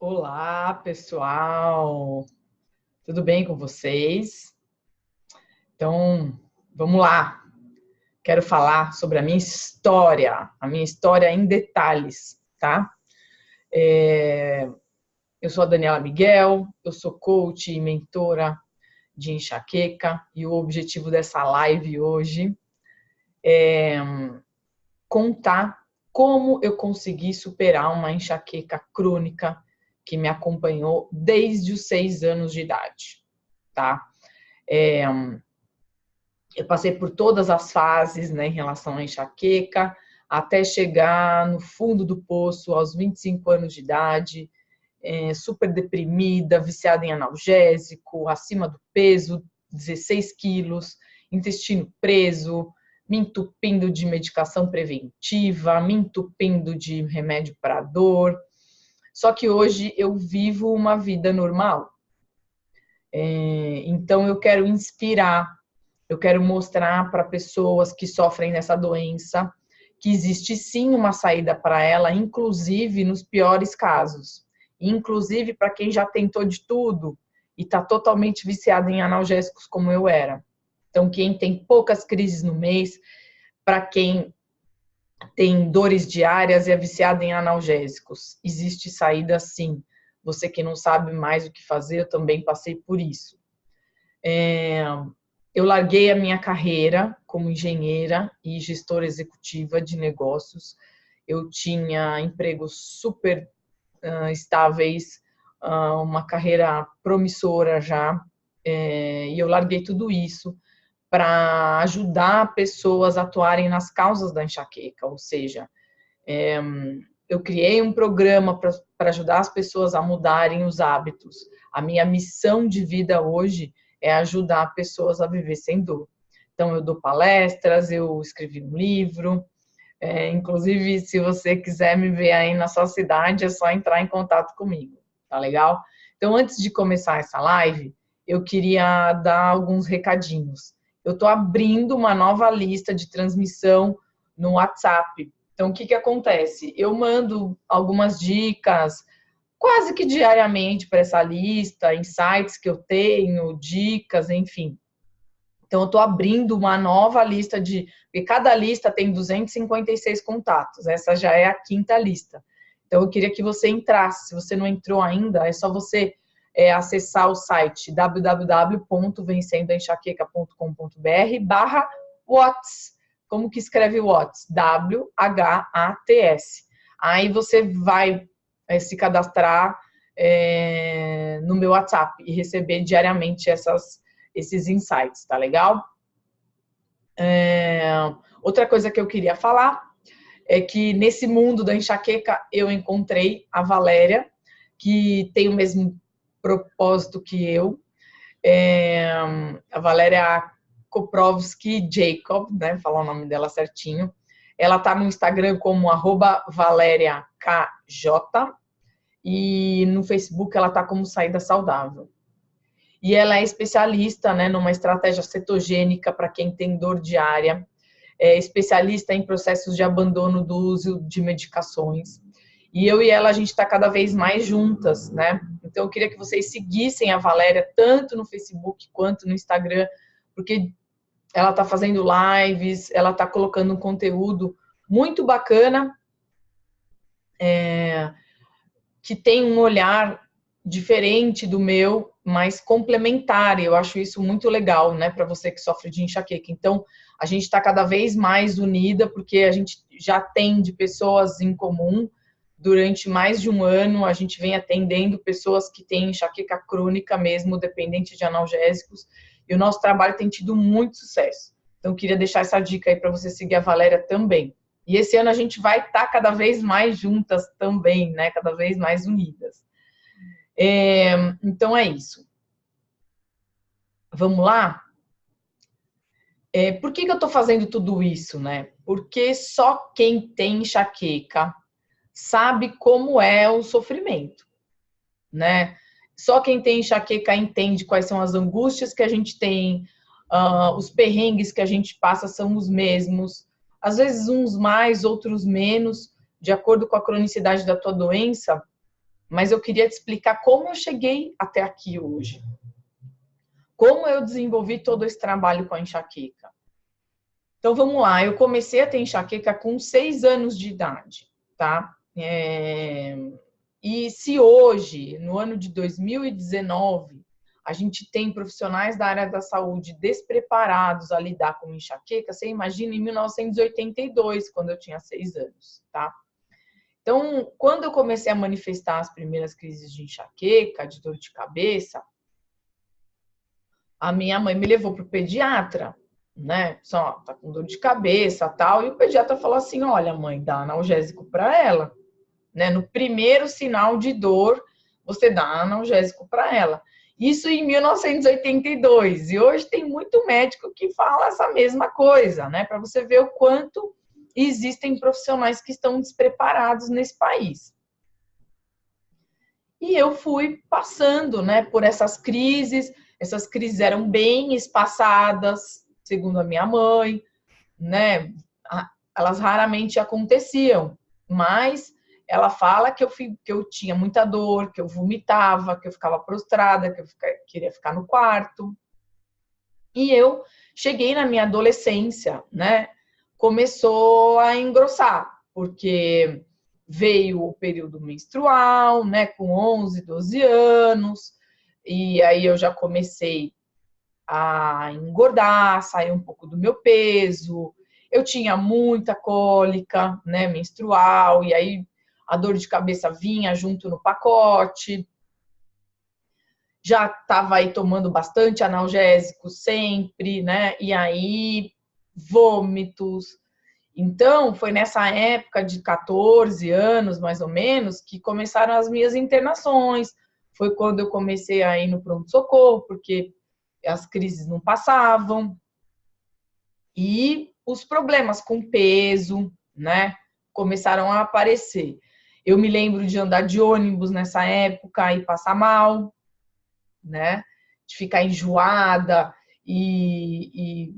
Olá, pessoal! Tudo bem com vocês? Então, vamos lá. Quero falar sobre a minha história em detalhes, tá? Eu sou a Daniela Miguel, eu sou coach e mentora de enxaqueca e o objetivo dessa live hoje é contar como eu consegui superar uma enxaqueca crônica que me acompanhou desde os 6 anos de idade, tá? Eu passei por todas as fases, né, em relação à enxaqueca, até chegar no fundo do poço aos 25 anos de idade, super deprimida, viciada em analgésico, acima do peso, 16 quilos, intestino preso, me entupindo de medicação preventiva, me entupindo de remédio para dor. Só que hoje eu vivo uma vida normal. Então eu quero inspirar, eu quero mostrar para pessoas que sofrem dessa doença que existe sim uma saída para ela, inclusive nos piores casos. Inclusive para quem já tentou de tudo e está totalmente viciado em analgésicos como eu era. Então, quem tem poucas crises no mês, para quem tem dores diárias e é viciado em analgésicos, existe saída sim. Você que não sabe mais o que fazer, eu também passei por isso. Eu larguei a minha carreira como engenheira e gestora executiva de negócios. Eu tinha empregos super estáveis, uma carreira promissora já, e eu larguei tudo isso para ajudar pessoas a atuarem nas causas da enxaqueca, ou seja, eu criei um programa para ajudar as pessoas a mudarem os hábitos. A minha missão de vida hoje é ajudar pessoas a viver sem dor. Então, eu dou palestras, eu escrevi um livro. Inclusive, se você quiser me ver aí na sua cidade, é só entrar em contato comigo, tá legal? Então, antes de começar essa live, eu queria dar alguns recadinhos. Eu estou abrindo uma nova lista de transmissão no WhatsApp. Então, o que acontece? Eu mando algumas dicas, quase que diariamente para essa lista, insights que eu tenho, dicas, enfim. Então, eu estou abrindo uma nova lista porque cada lista tem 256 contatos. Essa já é a quinta lista. Então, eu queria que você entrasse. Se você não entrou ainda, é só você acessar o site www.vencendoenxaqueca.com.br/Whats. Como que escreve Whats? WHATS. Aí você vai se cadastrar no meu WhatsApp e receber diariamente esses insights, tá legal? Outra coisa que eu queria falar é que nesse mundo da enxaqueca eu encontrei a Valéria, que tem o mesmo propósito que eu. A Valéria Koprovski Jacob, né? Falar o nome dela certinho. Ela tá no Instagram como @ValériaKJ e no Facebook ela tá como Saída Saudável. E ela é especialista, né, numa estratégia cetogênica para quem tem dor diária, é especialista em processos de abandono do uso de medicações. E eu e ela, a gente está cada vez mais juntas, né? Então, eu queria que vocês seguissem a Valéria, tanto no Facebook quanto no Instagram, porque ela está fazendo lives, ela está colocando um conteúdo muito bacana, que tem um olhar diferente do meu, mas complementar. Eu acho isso muito legal, né, para você que sofre de enxaqueca. Então, a gente está cada vez mais unida, porque a gente já atende pessoas em comum. Durante mais de um ano, a gente vem atendendo pessoas que têm enxaqueca crônica mesmo, dependente de analgésicos, e o nosso trabalho tem tido muito sucesso. Então, eu queria deixar essa dica aí para você seguir a Valéria também. E esse ano a gente vai estar cada vez mais juntas também, né? Cada vez mais unidas. Então é isso. Vamos lá? Por que eu estou fazendo tudo isso, né? Porque só quem tem enxaqueca sabe como é o sofrimento, né? Só quem tem enxaqueca entende quais são as angústias que a gente tem, os perrengues que a gente passa são os mesmos, às vezes uns mais, outros menos, de acordo com a cronicidade da tua doença. mas eu queria te explicar como eu cheguei até aqui hoje. Como eu desenvolvi todo esse trabalho com a enxaqueca. Então, vamos lá. Eu comecei a ter enxaqueca com 6 anos de idade, tá? E se hoje, no ano de 2019, a gente tem profissionais da área da saúde despreparados a lidar com enxaqueca, você imagina em 1982, quando eu tinha 6 anos, tá? Então, quando eu comecei a manifestar as primeiras crises de enxaqueca, de dor de cabeça, a minha mãe me levou para o pediatra, né? Só tá com dor de cabeça, tal, e o pediatra falou assim: "Olha, mãe, dá analgésico para ela, né? No primeiro sinal de dor, você dá analgésico para ela". Isso em 1982. E hoje tem muito médico que fala essa mesma coisa, né? Para você ver o quanto existem profissionais que estão despreparados nesse país. E eu fui passando, né, por essas crises. Essas crises eram bem espaçadas, segundo a minha mãe, né? Elas raramente aconteciam, mas ela fala que eu tinha muita dor, que eu vomitava, que eu ficava prostrada, que eu queria ficar no quarto. E eu cheguei na minha adolescência, né? Começou a engrossar, porque veio o período menstrual, né? Com 11, 12 anos, e aí eu já comecei a engordar, sair um pouco do meu peso. Eu tinha muita cólica, né? Menstrual, e aí a dor de cabeça vinha junto no pacote. Já estava aí tomando bastante analgésico sempre, né? E aí, vômitos. Então, foi nessa época de 14 anos, mais ou menos, que começaram as minhas internações. Foi quando eu comecei a ir no pronto-socorro, porque as crises não passavam. E os problemas com peso, né? Começaram a aparecer. Eu me lembro de andar de ônibus nessa época e passar mal, né? De ficar enjoada e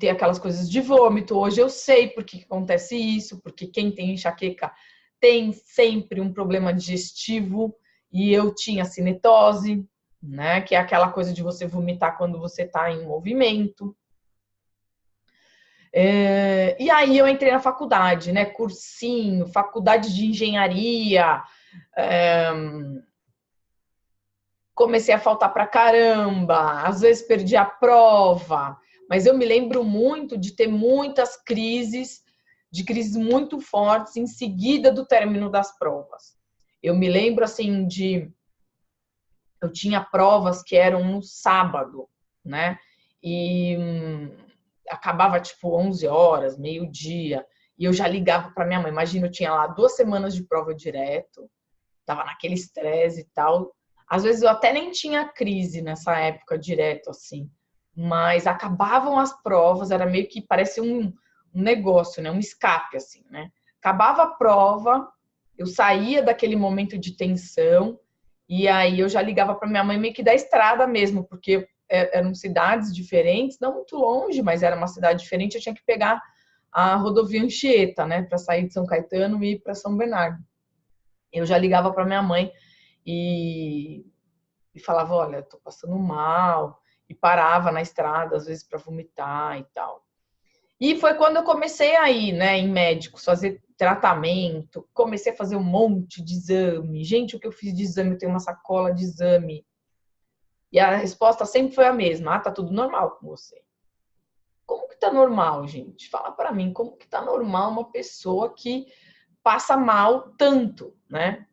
ter aquelas coisas de vômito. Hoje eu sei por que acontece isso, porque quem tem enxaqueca tem sempre um problema digestivo, e eu tinha cinetose, né? Que é aquela coisa de você vomitar quando você está em movimento. E aí eu entrei na faculdade, né? Cursinho, faculdade de engenharia. Comecei a faltar pra caramba, às vezes perdi a prova, mas eu me lembro muito de ter muitas crises, de crises muito fortes em seguida do término das provas. Eu me lembro assim eu tinha provas que eram no sábado, né? E acabava tipo 11 horas, meio-dia, e eu já ligava para minha mãe. Imagina, eu tinha lá 2 semanas de prova direto, tava naquele estresse e tal. Às vezes eu até nem tinha crise nessa época direto, assim. Mas acabavam as provas, era meio que parece um negócio, né? Um escape, assim, né? Acabava a prova, eu saía daquele momento de tensão e aí eu já ligava para minha mãe meio que da estrada mesmo, porque eram cidades diferentes, não muito longe, mas era uma cidade diferente, eu tinha que pegar a rodovia Anchieta, né? Para sair de São Caetano e ir para São Bernardo. Eu já ligava para minha mãe e falava, olha, tô passando mal, e parava na estrada, às vezes, para vomitar e tal. E foi quando eu comecei a ir, né, em médicos, fazer tratamento, comecei a fazer um monte de exame. Gente, o que eu fiz de exame, eu tenho uma sacola de exame. E a resposta sempre foi a mesma, tá tudo normal com você. Como que tá normal, gente? Fala para mim, como que tá normal uma pessoa que passa mal tanto, né?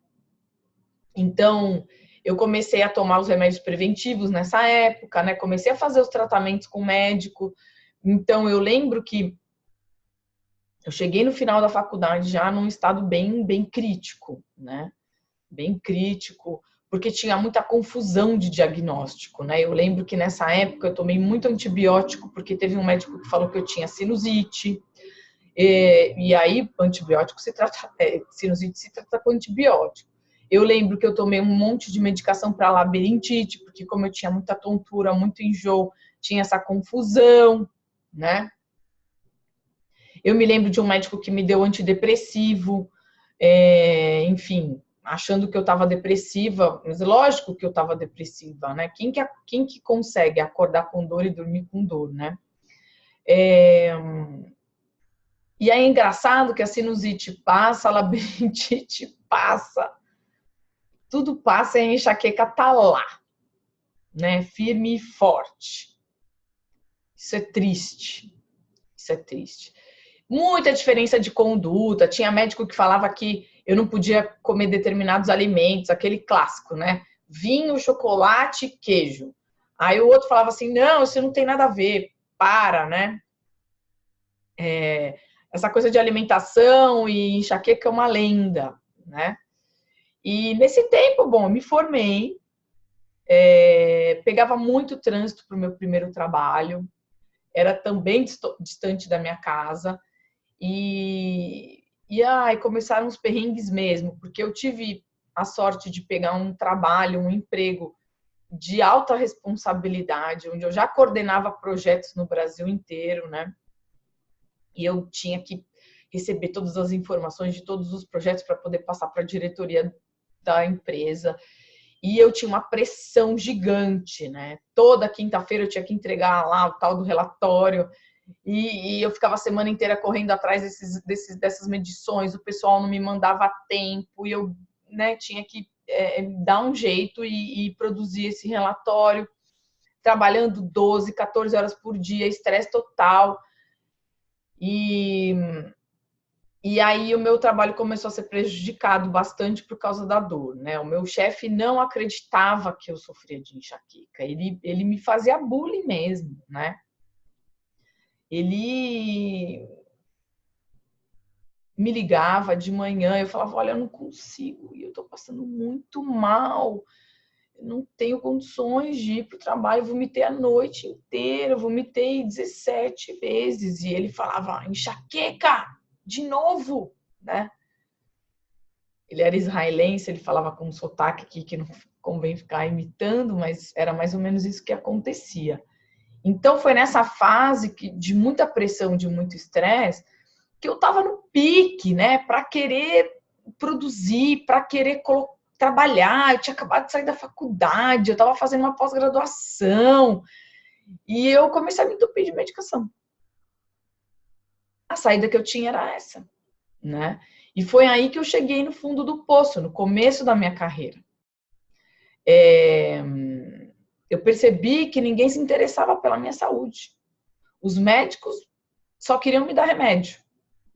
Então, eu comecei a tomar os remédios preventivos nessa época, né? Comecei a fazer os tratamentos com o médico. Então, eu lembro que eu cheguei no final da faculdade já num estado bem crítico, né? Bem crítico, porque tinha muita confusão de diagnóstico, né? Eu lembro que nessa época eu tomei muito antibiótico, porque teve um médico que falou que eu tinha sinusite. E aí, antibiótico se trata, sinusite se trata com antibiótico. Eu lembro que eu tomei um monte de medicação para labirintite, porque como eu tinha muita tontura, muito enjoo, tinha essa confusão, né? Eu me lembro de um médico que me deu antidepressivo, enfim, achando que eu estava depressiva, mas lógico que eu estava depressiva, né? Quem que consegue acordar com dor e dormir com dor, né? E é engraçado que a sinusite passa, a labirintite passa, tudo passa e a enxaqueca tá lá, né? Firme e forte. Isso é triste. Isso é triste. Muita diferença de conduta. Tinha médico que falava que eu não podia comer determinados alimentos, aquele clássico, né? Vinho, chocolate, queijo. Aí o outro falava assim, não, isso não tem nada a ver, para, né? Essa coisa de alimentação e enxaqueca é uma lenda, né? E nesse tempo, bom, eu me formei, pegava muito trânsito para o meu primeiro trabalho, era também distante da minha casa, e começaram os perrengues mesmo, porque eu tive a sorte de pegar um trabalho, um emprego de alta responsabilidade, onde eu já coordenava projetos no Brasil inteiro, né? E eu tinha que receber todas as informações de todos os projetos para poder passar para a diretoria da empresa. E eu tinha uma pressão gigante, né? Toda quinta-feira eu tinha que entregar lá o tal do relatório. E eu ficava a semana inteira correndo atrás dessas medições, o pessoal não me mandava a tempo, e eu, né, tinha que dar um jeito e produzir esse relatório, trabalhando 12, 14 horas por dia, estresse total. E aí o meu trabalho começou a ser prejudicado bastante por causa da dor, né? O meu chefe não acreditava que eu sofria de enxaqueca, ele me fazia bullying mesmo, né? Ele me ligava de manhã, eu falava, olha, eu não consigo, e eu tô passando muito mal, eu não tenho condições de ir pro trabalho, eu vomitei a noite inteira, eu vomitei 17 vezes, e ele falava, enxaqueca, de novo, né? Ele era israelense, ele falava com um sotaque aqui que não convém ficar imitando, mas era mais ou menos isso que acontecia. Então foi nessa fase de muita pressão, de muito estresse, que eu estava no pique, né, para querer produzir, para querer trabalhar. Eu tinha acabado de sair da faculdade, eu estava fazendo uma pós-graduação e eu comecei a me entupir de medicação. A saída que eu tinha era essa, né? E foi aí que eu cheguei no fundo do poço, no começo da minha carreira. Eu percebi que ninguém se interessava pela minha saúde. Os médicos só queriam me dar remédio,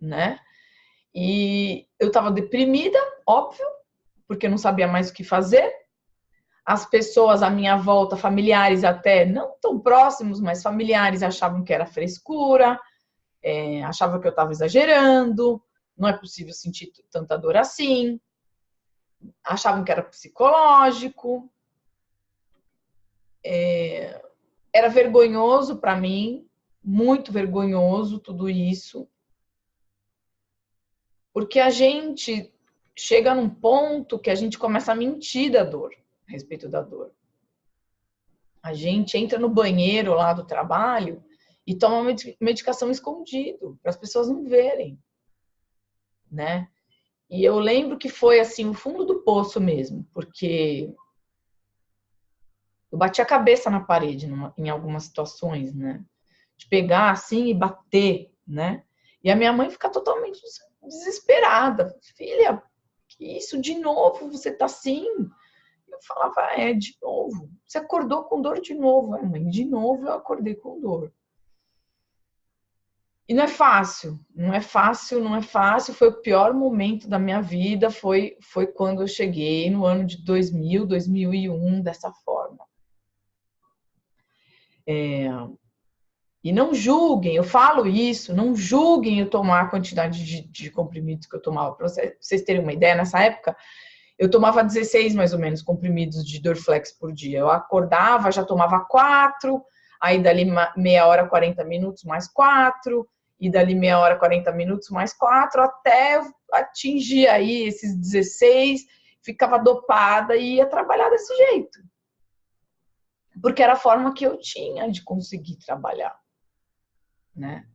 né? E eu estava deprimida, óbvio, porque eu não sabia mais o que fazer. As pessoas à minha volta, familiares até, não tão próximos, mas familiares, achavam que era frescura, achavam que eu estava exagerando, não é possível sentir tanta dor assim, achavam que era psicológico. Era vergonhoso para mim, muito vergonhoso tudo isso, porque a gente chega num ponto que a gente começa a mentir da dor, a respeito da dor. A gente entra no banheiro lá do trabalho e toma medicação escondido, para as pessoas não verem, né? E eu lembro que foi assim, o fundo do poço mesmo, porque eu bati a cabeça na parede em algumas situações, né? De pegar assim e bater, né? E a minha mãe fica totalmente desesperada. Filha, que isso de novo? Você tá assim? Eu falava, de novo. Você acordou com dor de novo. Mãe, de novo eu acordei com dor. E não é fácil, não é fácil, não é fácil. Foi o pior momento da minha vida, foi quando eu cheguei no ano de 2000, 2001, dessa forma. E não julguem, eu falo isso, não julguem eu tomar a quantidade de comprimidos que eu tomava. Para vocês terem uma ideia, nessa época, eu tomava 16 mais ou menos comprimidos de Dorflex por dia. Eu acordava, já tomava 4, aí dali meia hora, 40 minutos, mais 4, e dali meia hora, 40 minutos, mais 4, até atingir aí esses 16, ficava dopada e ia trabalhar desse jeito. Porque era a forma que eu tinha de conseguir trabalhar, né?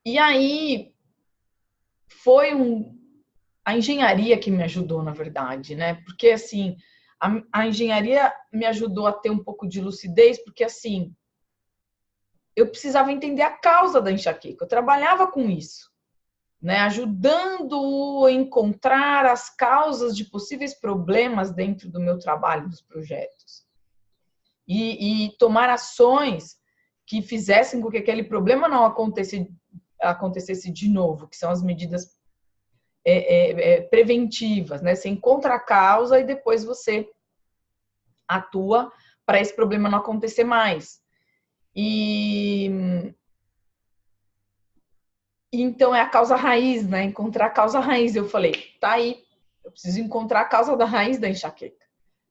E aí, foi a engenharia que me ajudou, na verdade, né? Porque, assim, a engenharia me ajudou a ter um pouco de lucidez, porque, assim, eu precisava entender a causa da enxaqueca. Eu trabalhava com isso, né? Ajudando a encontrar as causas de possíveis problemas dentro do meu trabalho, dos projetos. E tomar ações que fizessem com que aquele problema não acontecesse de novo, que são as medidas preventivas, né? Você encontra a causa e depois você atua para esse problema não acontecer mais. Então é a causa raiz, né? Encontrar a causa raiz. Eu falei, tá aí, eu preciso encontrar a causa da raiz da enxaqueca.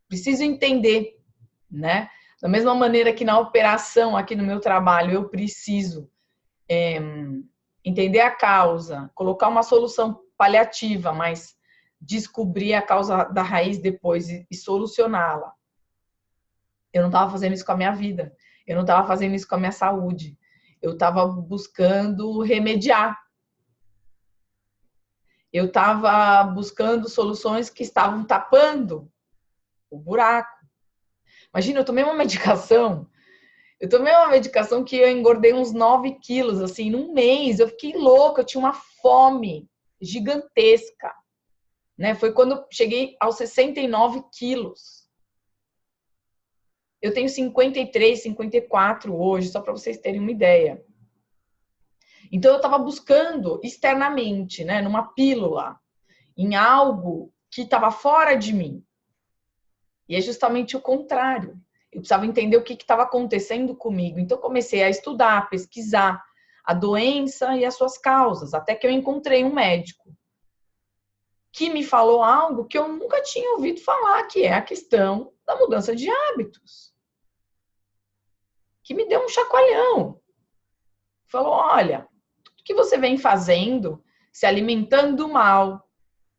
Preciso entender, né? Da mesma maneira que na operação aqui no meu trabalho eu preciso entender a causa, colocar uma solução paliativa, mas descobrir a causa da raiz depois e solucioná-la. Eu não estava fazendo isso com a minha vida, eu não estava fazendo isso com a minha saúde, eu estava buscando remediar. Eu estava buscando soluções que estavam tapando o buraco. Imagina, eu tomei uma medicação que eu engordei uns 9 quilos, assim, num mês. Eu fiquei louca, eu tinha uma fome gigantesca, né? Foi quando eu cheguei aos 69 quilos. Eu tenho 53, 54 hoje, só para vocês terem uma ideia. Então, eu estava buscando externamente, né, numa pílula, em algo que estava fora de mim. E é justamente o contrário. Eu precisava entender o que estava acontecendo comigo. Então, eu comecei a estudar, a pesquisar a doença e as suas causas, até que eu encontrei um médico que me falou algo que eu nunca tinha ouvido falar, que é a questão da mudança de hábitos. Que me deu um chacoalhão. Falou, olha, tudo que você vem fazendo, se alimentando mal,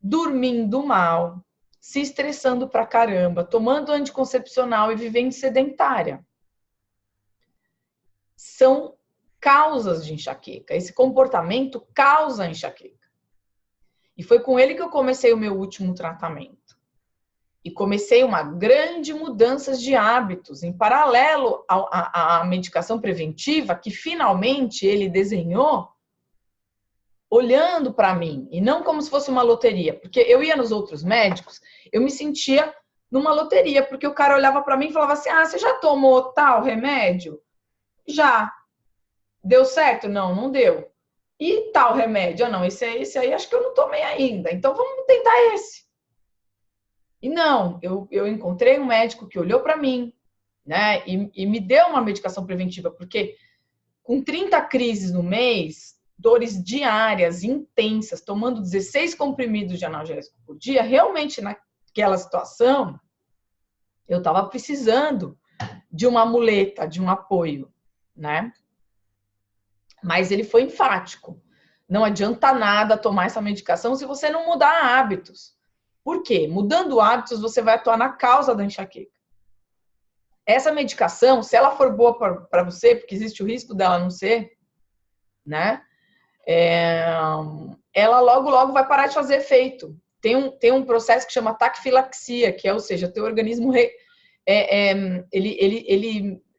dormindo mal, se estressando pra caramba, tomando anticoncepcional e vivendo sedentária, são causas de enxaqueca. Esse comportamento causa enxaqueca. E foi com ele que eu comecei o meu último tratamento. E comecei uma grande mudança de hábitos, em paralelo à medicação preventiva, que finalmente ele desenhou olhando para mim, e não como se fosse uma loteria. Porque eu ia nos outros médicos, eu me sentia numa loteria, porque o cara olhava para mim e falava assim, ah, você já tomou tal remédio? Já. Deu certo? Não, não deu. E tal remédio? Ah, não, esse aí acho que eu não tomei ainda, então vamos tentar esse. E não, eu encontrei um médico que olhou para mim, né, e me deu uma medicação preventiva, porque com 30 crises no mês, dores diárias, intensas, tomando 16 comprimidos de analgésico por dia, realmente naquela situação, eu estava precisando de uma muleta, de um apoio, né? Mas ele foi enfático. Não adianta nada tomar essa medicação se você não mudar hábitos. Por quê? Mudando hábitos, você vai atuar na causa da enxaqueca. Essa medicação, se ela for boa para você, porque existe o risco dela não ser, né? Ela logo vai parar de fazer efeito. Tem um processo que chama taquifilaxia, que é, ou seja, teu organismo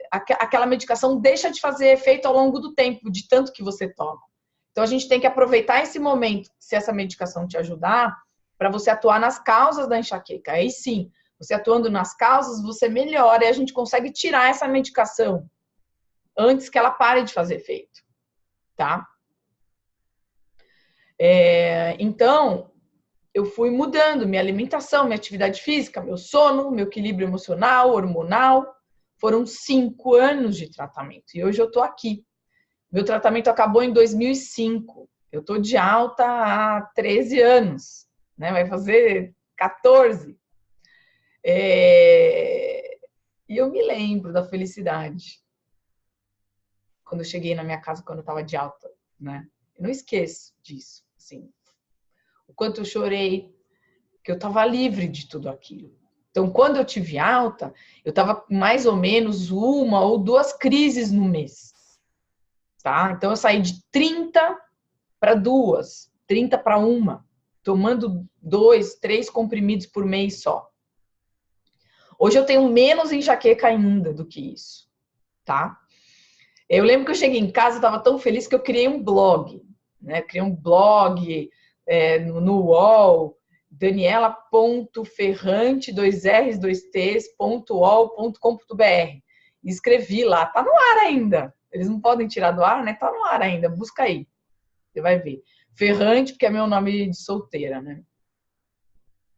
aquela medicação deixa de fazer efeito ao longo do tempo, de tanto que você toma. Então a gente tem que aproveitar esse momento, se essa medicação te ajudar, para você atuar nas causas da enxaqueca. Aí sim, você atuando nas causas, você melhora e a gente consegue tirar essa medicação antes que ela pare de fazer efeito, tá? Então, eu fui mudando minha alimentação, minha atividade física, meu sono, meu equilíbrio emocional, hormonal. Foram 5 anos de tratamento e hoje eu tô aqui. Meu tratamento acabou em 2005. Eu tô de alta há 13 anos, né? Vai fazer 14. E eu me lembro da felicidade quando eu cheguei na minha casa, quando eu estava de alta, né? Eu não esqueço disso, assim. O quanto eu chorei, que eu estava livre de tudo aquilo. Então, quando eu tive alta, eu estava com mais ou menos 1 ou 2 crises no mês, tá? Então, eu saí de 30 para 2. 30 para 1, tomando 2, 3 comprimidos por mês só. Hoje eu tenho menos enxaqueca ainda do que isso, tá? Eu lembro que eu cheguei em casa, estava tão feliz que eu criei um blog, né? Criei um blog no UOL, daniela.ferrante, 2Rs, 2Ts.uol.com.br. E escrevi lá, tá no ar ainda. Eles não podem tirar do ar, né? Tá no ar ainda, busca aí. Você vai ver. Ferrante, porque é meu nome de solteira, né?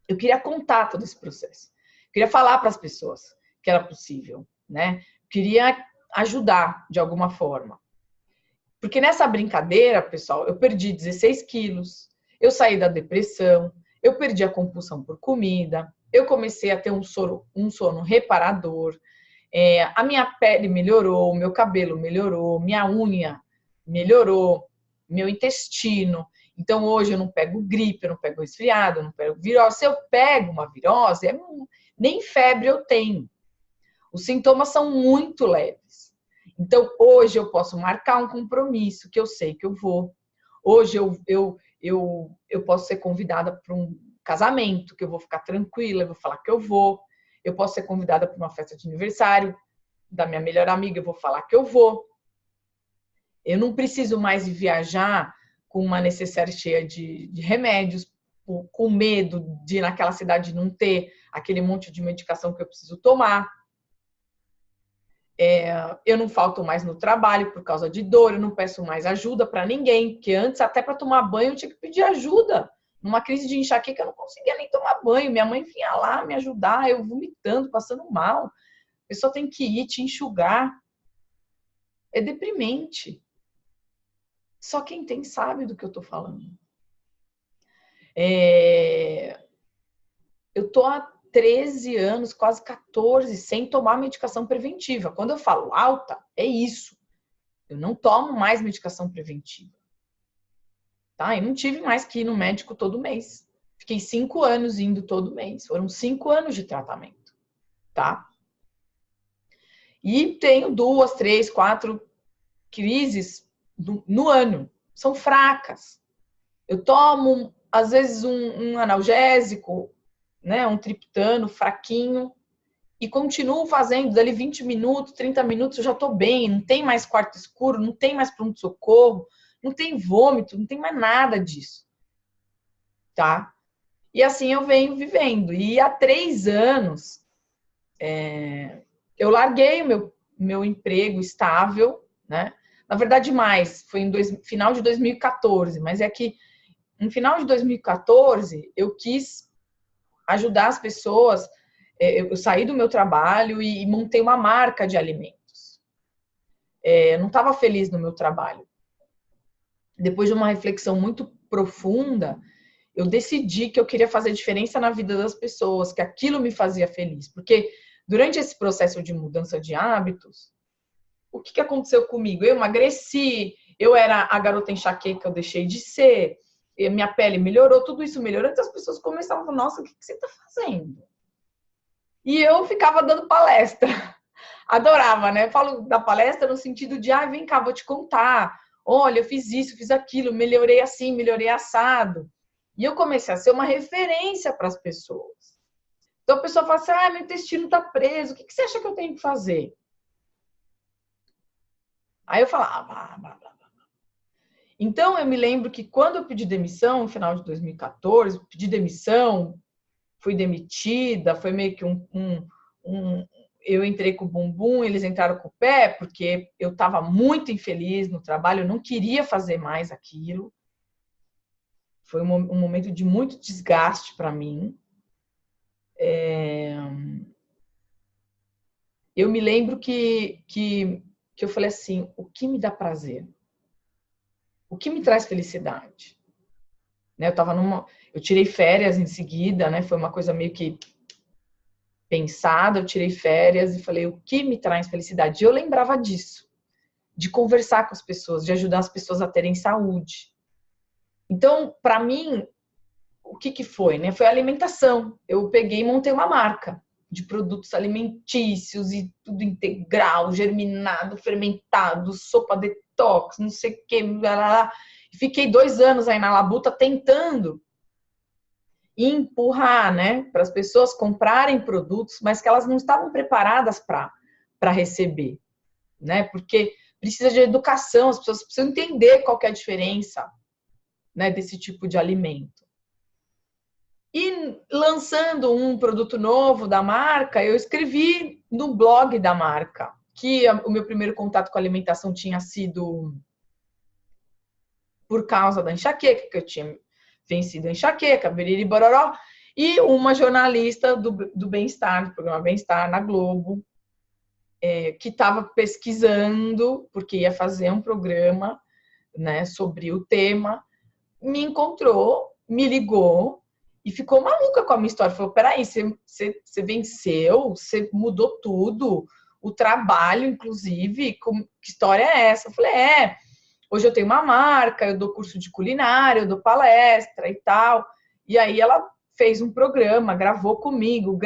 Eu queria contar todo esse processo. Eu queria falar para as pessoas que era possível, né? Eu queria ajudar de alguma forma. Porque nessa brincadeira, pessoal, eu perdi 16 quilos, eu saí da depressão, eu perdi a compulsão por comida, eu comecei a ter um sono reparador, a minha pele melhorou, meu cabelo melhorou, minha unha melhorou, meu intestino. Então, hoje eu não pego gripe, eu não pego resfriado, eu não pego virose. Se eu pego uma virose, nem febre eu tenho. Os sintomas são muito leves. Então, hoje eu posso marcar um compromisso que eu sei que eu vou. Hoje eu posso ser convidada para um casamento, que eu vou ficar tranquila, eu vou falar que eu vou. Eu posso ser convidada para uma festa de aniversário da minha melhor amiga, eu vou falar que eu vou. Eu não preciso mais viajar com uma necessaire cheia de remédios, com medo de naquela cidade não ter aquele monte de medicação que eu preciso tomar. Eu não falto mais no trabalho por causa de dor, eu não peço mais ajuda para ninguém, porque antes até para tomar banho eu tinha que pedir ajuda. Numa crise de enxaqueca eu não conseguia nem tomar banho, minha mãe vinha lá me ajudar, eu vomitando, passando mal. A pessoa tem que ir te enxugar. É deprimente. Só quem tem sabe do que eu tô falando. Eu tô há 13 anos, quase 14, sem tomar medicação preventiva. Quando eu falo alta, é isso. Eu não tomo mais medicação preventiva. Tá? E não tive mais que ir no médico todo mês. Fiquei 5 anos indo todo mês. Foram 5 anos de tratamento. Tá? E tenho 2, 3, 4 crises no ano. São fracas. Eu tomo, às vezes, um analgésico, né, um triptano fraquinho, e continuo fazendo, dali 20 minutos, 30 minutos, eu já estou bem, não tem mais quarto escuro, não tem mais pronto-socorro, não tem vômito, não tem mais nada disso. Tá? E assim eu venho vivendo. E há 3 anos, eu larguei o meu emprego estável, né? Na verdade, mais, foi final de 2014, mas é que no final de 2014, eu quis ajudar as pessoas. Eu saí do meu trabalho e montei uma marca de alimentos. Eu não estava feliz no meu trabalho. Depois de uma reflexão muito profunda, eu decidi que eu queria fazer diferença na vida das pessoas, que aquilo me fazia feliz. Porque durante esse processo de mudança de hábitos, o que aconteceu comigo? Eu emagreci, eu era a garota enxaqueca, eu deixei de ser, minha pele melhorou, tudo isso melhorou, então as pessoas começavam a falar, nossa, o que você está fazendo? E eu ficava dando palestra. Adorava, né? Eu falo da palestra no sentido de, vem cá, vou te contar. Olha, eu fiz isso, fiz aquilo, melhorei assim, melhorei assado. E eu comecei a ser uma referência para as pessoas. Então a pessoa fala assim, meu intestino está preso, o que você acha que eu tenho que fazer? Aí eu falava, blá, blá, blá. Então eu me lembro que quando eu pedi demissão, no final de 2014, pedi demissão, fui demitida, foi meio que eu entrei com o bumbum, eles entraram com o pé, porque eu estava muito infeliz no trabalho, eu não queria fazer mais aquilo. Foi um momento de muito desgaste para mim. Eu me lembro que eu falei assim, o que me dá prazer? O que me traz felicidade? Né, eu tirei férias em seguida, né? Foi uma coisa meio que pensada, eu tirei férias e falei, o que me traz felicidade? E eu lembrava disso, de conversar com as pessoas, de ajudar as pessoas a terem saúde. Então, para mim, o que foi, né? Foi a alimentação. Eu peguei e montei uma marca de produtos alimentícios e tudo integral, germinado, fermentado, sopa detox, não sei o que, blá, blá, blá. Fiquei 2 anos aí na labuta tentando empurrar, né, para as pessoas comprarem produtos, mas que elas não estavam preparadas para receber, né? Porque precisa de educação, as pessoas precisam entender qual que é a diferença, né, desse tipo de alimento. E lançando um produto novo da marca, eu escrevi no blog da marca, que o meu primeiro contato com a alimentação tinha sido por causa da enxaqueca, que eu tinha vencido a enxaqueca, biriri bororó, e uma jornalista do Bem-Estar, do programa Bem-Estar na Globo, que estava pesquisando, porque ia fazer um programa, né, sobre o tema, me encontrou, me ligou e ficou maluca com a minha história. Falou, peraí, você venceu, você mudou tudo, o trabalho, inclusive, que história é essa? Eu falei, hoje eu tenho uma marca, eu dou curso de culinária, eu dou palestra e tal. E aí ela fez um programa, gravou comigo,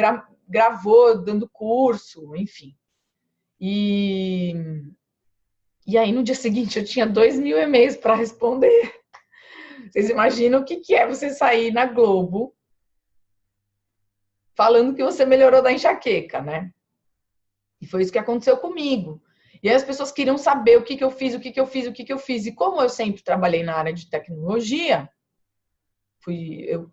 gravou dando curso, enfim. E aí no dia seguinte eu tinha 2.000 e-mails para responder. Vocês imaginam o que é você sair na Globo falando que você melhorou da enxaqueca, né? E foi isso que aconteceu comigo. E aí as pessoas queriam saber o que eu fiz, o que eu fiz, o que eu fiz. E como eu sempre trabalhei na área de tecnologia,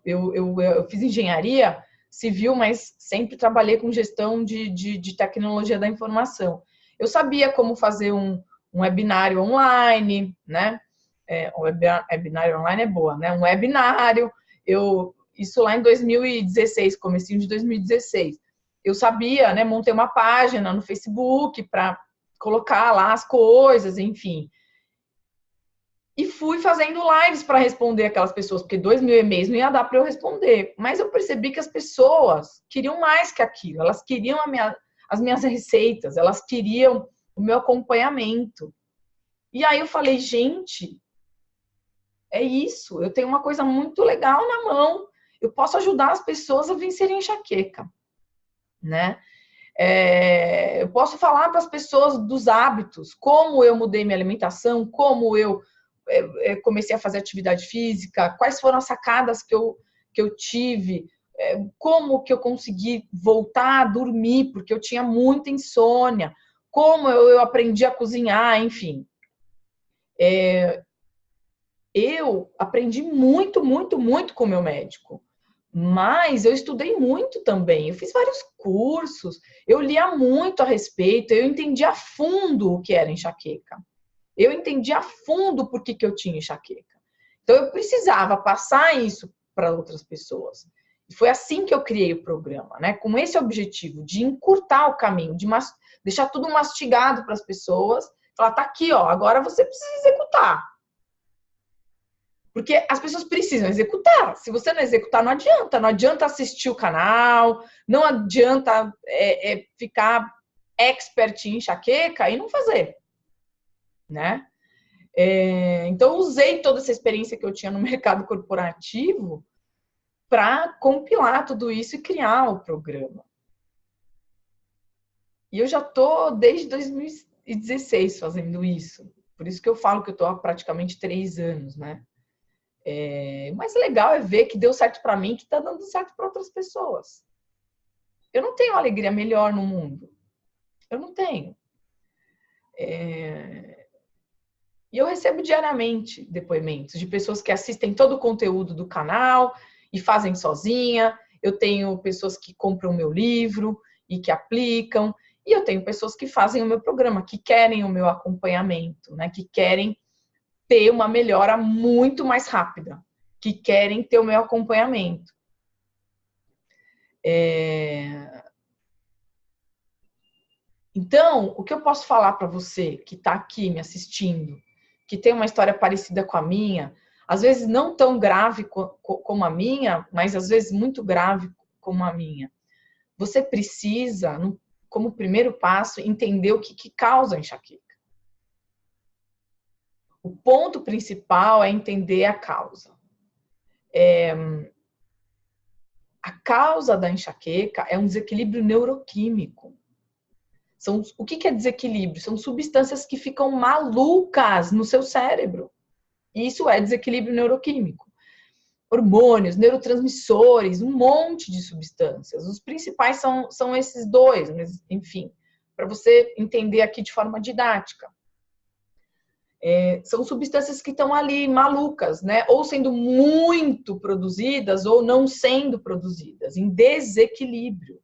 eu fiz engenharia civil, mas sempre trabalhei com gestão de tecnologia da informação. Eu sabia como fazer um webinário online, né? O webinário online é boa, né? Um webinário, isso lá em 2016, comecinho de 2016. Eu sabia, né? Montei uma página no Facebook para colocar lá as coisas, enfim. E fui fazendo lives para responder aquelas pessoas, porque 2.000 e-mails não ia dar para eu responder. Mas eu percebi que as pessoas queriam mais que aquilo. Elas queriam as minhas receitas, elas queriam o meu acompanhamento. E aí eu falei, gente, é isso. Eu tenho uma coisa muito legal na mão. Eu posso ajudar as pessoas a vencerem a enxaqueca, né? Eu posso falar para as pessoas dos hábitos, como eu mudei minha alimentação, como eu comecei a fazer atividade física, quais foram as sacadas que eu tive, como que eu consegui voltar a dormir, porque eu tinha muita insônia, como eu aprendi a cozinhar, enfim. Eu aprendi muito, muito, muito com o meu médico. Mas eu estudei muito também, eu fiz vários cursos, eu lia muito a respeito, eu entendi a fundo o que era enxaqueca. Eu entendi a fundo por que eu tinha enxaqueca. Então eu precisava passar isso para outras pessoas. E foi assim que eu criei o programa, né? Com esse objetivo de encurtar o caminho, de deixar tudo mastigado para as pessoas, falar, tá aqui, ó, agora você precisa executar. Porque as pessoas precisam executar. Se você não executar, não adianta. Não adianta assistir o canal, não adianta ficar expert em enxaqueca e não fazer, né? Então, eu usei toda essa experiência que eu tinha no mercado corporativo para compilar tudo isso e criar o programa. E eu já estou desde 2016 fazendo isso. Por isso que eu falo que eu estou há praticamente 3 anos, né? O mais legal é ver que deu certo para mim, que está dando certo para outras pessoas. Eu não tenho alegria melhor no mundo. Eu não tenho. E eu recebo diariamente depoimentos de pessoas que assistem todo o conteúdo do canal e fazem sozinha. Eu tenho pessoas que compram o meu livro e que aplicam. E eu tenho pessoas que fazem o meu programa, que querem o meu acompanhamento, né? Que querem ter uma melhora muito mais rápida, que querem ter o meu acompanhamento. Então, o que eu posso falar para você que está aqui me assistindo, que tem uma história parecida com a minha, às vezes não tão grave como a minha, mas às vezes muito grave como a minha. Você precisa, como primeiro passo, entender o que causa a enxaqueca. O ponto principal é entender a causa. A causa da enxaqueca é um desequilíbrio neuroquímico. O que é desequilíbrio? São substâncias que ficam malucas no seu cérebro. Isso é desequilíbrio neuroquímico. Hormônios, neurotransmissores, um monte de substâncias. Os principais são esses dois, mas, enfim, para você entender aqui de forma didática. São substâncias que estão ali malucas, né? Ou sendo muito produzidas ou não sendo produzidas, em desequilíbrio.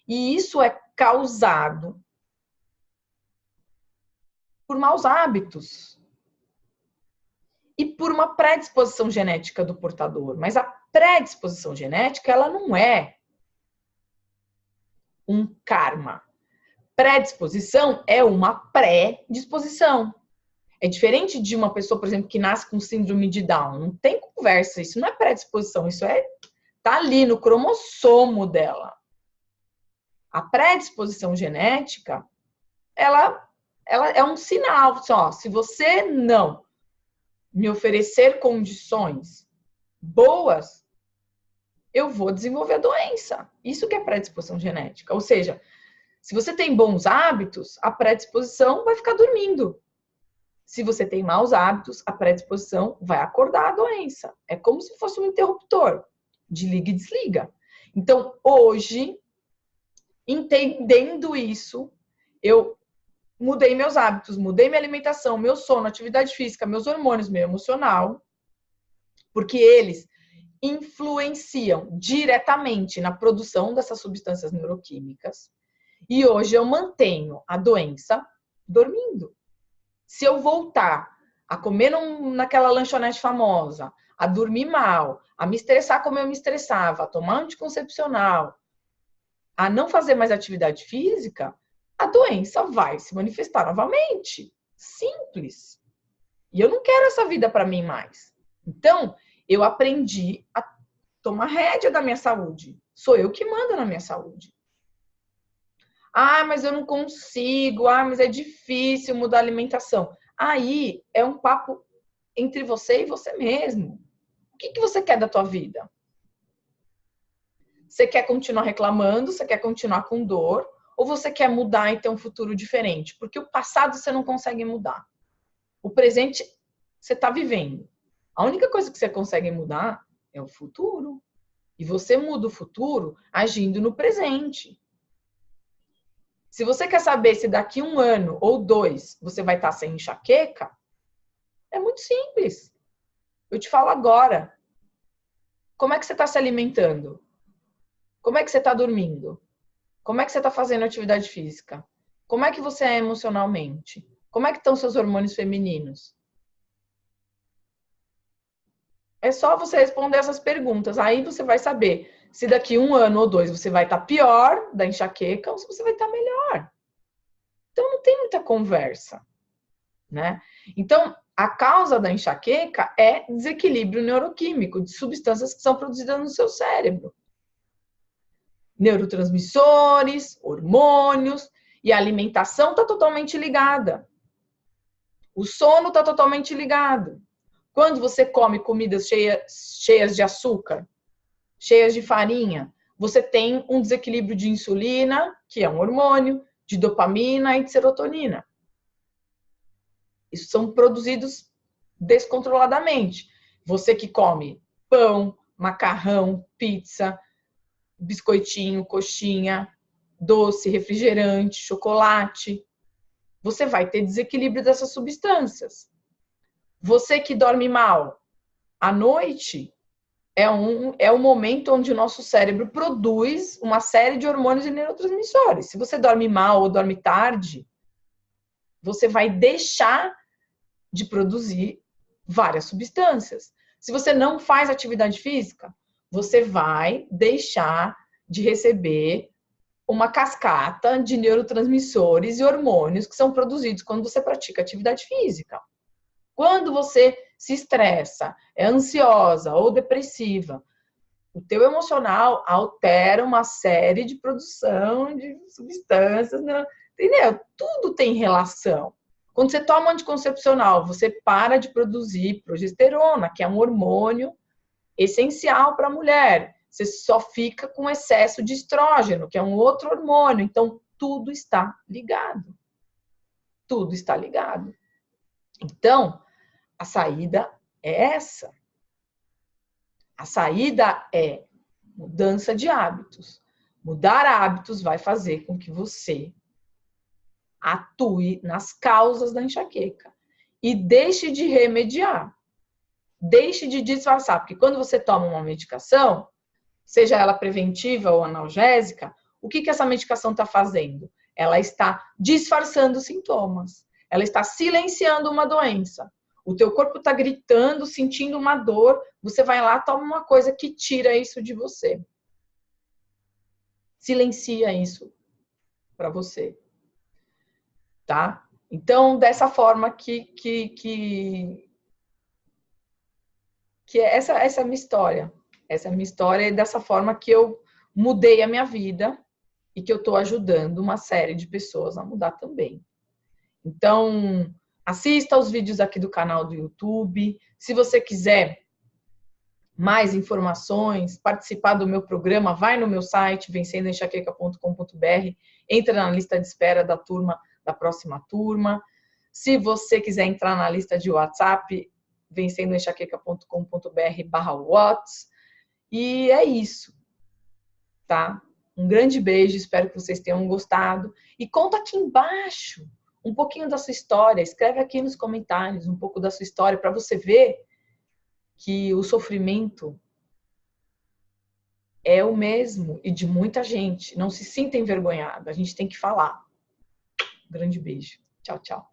E isso é causado por maus hábitos e por uma predisposição genética do portador. Mas a predisposição genética, ela não é um karma. Predisposição é uma pré-disposição. É diferente de uma pessoa, por exemplo, que nasce com síndrome de Down. Não tem conversa, isso não é predisposição, isso tá ali no cromossomo dela. A predisposição genética, ela é um sinal. Ó, se você não me oferecer condições boas, eu vou desenvolver a doença. Isso que é predisposição genética. Ou seja, se você tem bons hábitos, a predisposição vai ficar dormindo. Se você tem maus hábitos, a predisposição vai acordar a doença. É como se fosse um interruptor de liga e desliga. Então, hoje, entendendo isso, eu mudei meus hábitos, mudei minha alimentação, meu sono, atividade física, meus hormônios, meu emocional, porque eles influenciam diretamente na produção dessas substâncias neuroquímicas. E hoje eu mantenho a doença dormindo. Se eu voltar a comer naquela lanchonete famosa, a dormir mal, a me estressar como eu me estressava, a tomar anticoncepcional, a não fazer mais atividade física, a doença vai se manifestar novamente. Simples. E eu não quero essa vida para mim mais. Então, eu aprendi a tomar rédea da minha saúde. Sou eu que mando na minha saúde. Ah, mas eu não consigo. Ah, mas é difícil mudar a alimentação. Aí é um papo entre você e você mesmo. O que você quer da tua vida? Você quer continuar reclamando? Você quer continuar com dor? Ou você quer mudar e ter um futuro diferente? Porque o passado você não consegue mudar. O presente você está vivendo. A única coisa que você consegue mudar é o futuro. E você muda o futuro agindo no presente. Se você quer saber se daqui 1 ano ou 2 você vai estar sem enxaqueca, é muito simples. Eu te falo agora. Como é que você está se alimentando? Como é que você está dormindo? Como é que você está fazendo atividade física? Como é que você é emocionalmente? Como é que estão seus hormônios femininos? É só você responder essas perguntas. Aí você vai saber se daqui 1 ano ou 2 você vai estar pior da enxaqueca ou se você vai estar melhor. Então não tem muita conversa, né? Então a causa da enxaqueca é desequilíbrio neuroquímico de substâncias que são produzidas no seu cérebro. Neurotransmissores, hormônios e a alimentação está totalmente ligada. O sono está totalmente ligado. Quando você come comidas cheias de açúcar, cheias de farinha, você tem um desequilíbrio de insulina, que é um hormônio, de dopamina e de serotonina. Isso são produzidos descontroladamente. Você que come pão, macarrão, pizza, biscoitinho, coxinha, doce, refrigerante, chocolate, você vai ter desequilíbrio dessas substâncias. Você que dorme mal, à noite é o momento onde o nosso cérebro produz uma série de hormônios e neurotransmissores. Se você dorme mal ou dorme tarde, você vai deixar de produzir várias substâncias. Se você não faz atividade física, você vai deixar de receber uma cascata de neurotransmissores e hormônios que são produzidos quando você pratica atividade física. Quando você se estressa, é ansiosa ou depressiva, o teu emocional altera uma série de produção de substâncias, né? Entendeu? Tudo tem relação. Quando você toma anticoncepcional, você para de produzir progesterona, que é um hormônio essencial para a mulher. Você só fica com excesso de estrógeno, que é um outro hormônio. Então, tudo está ligado. Tudo está ligado. Então, A saída é essa. A saída é mudança de hábitos. Mudar hábitos vai fazer com que você atue nas causas da enxaqueca e deixe de remediar. Deixe de disfarçar, porque quando você toma uma medicação, seja ela preventiva ou analgésica, o que essa medicação está fazendo? Ela está disfarçando sintomas. Ela está silenciando uma doença. O teu corpo está gritando, sentindo uma dor, você vai lá, toma uma coisa que tira isso de você. Silencia isso para você. Tá? Então, dessa forma que essa é a minha história. Essa é a minha história e dessa forma que eu mudei a minha vida e que eu estou ajudando uma série de pessoas a mudar também. Então, assista aos vídeos aqui do canal do YouTube. Se você quiser mais informações, participar do meu programa, vai no meu site, vencendoenxaqueca.com.br, entra na lista de espera da turma, da próxima turma. Se você quiser entrar na lista de WhatsApp, vencendoenxaqueca.com.br/whats. E é isso, tá? Um grande beijo, espero que vocês tenham gostado. E conta aqui embaixo um pouquinho da sua história, escreve aqui nos comentários um pouco da sua história para você ver que o sofrimento é o mesmo e de muita gente. Não se sinta envergonhado, a gente tem que falar. Um grande beijo. Tchau, tchau.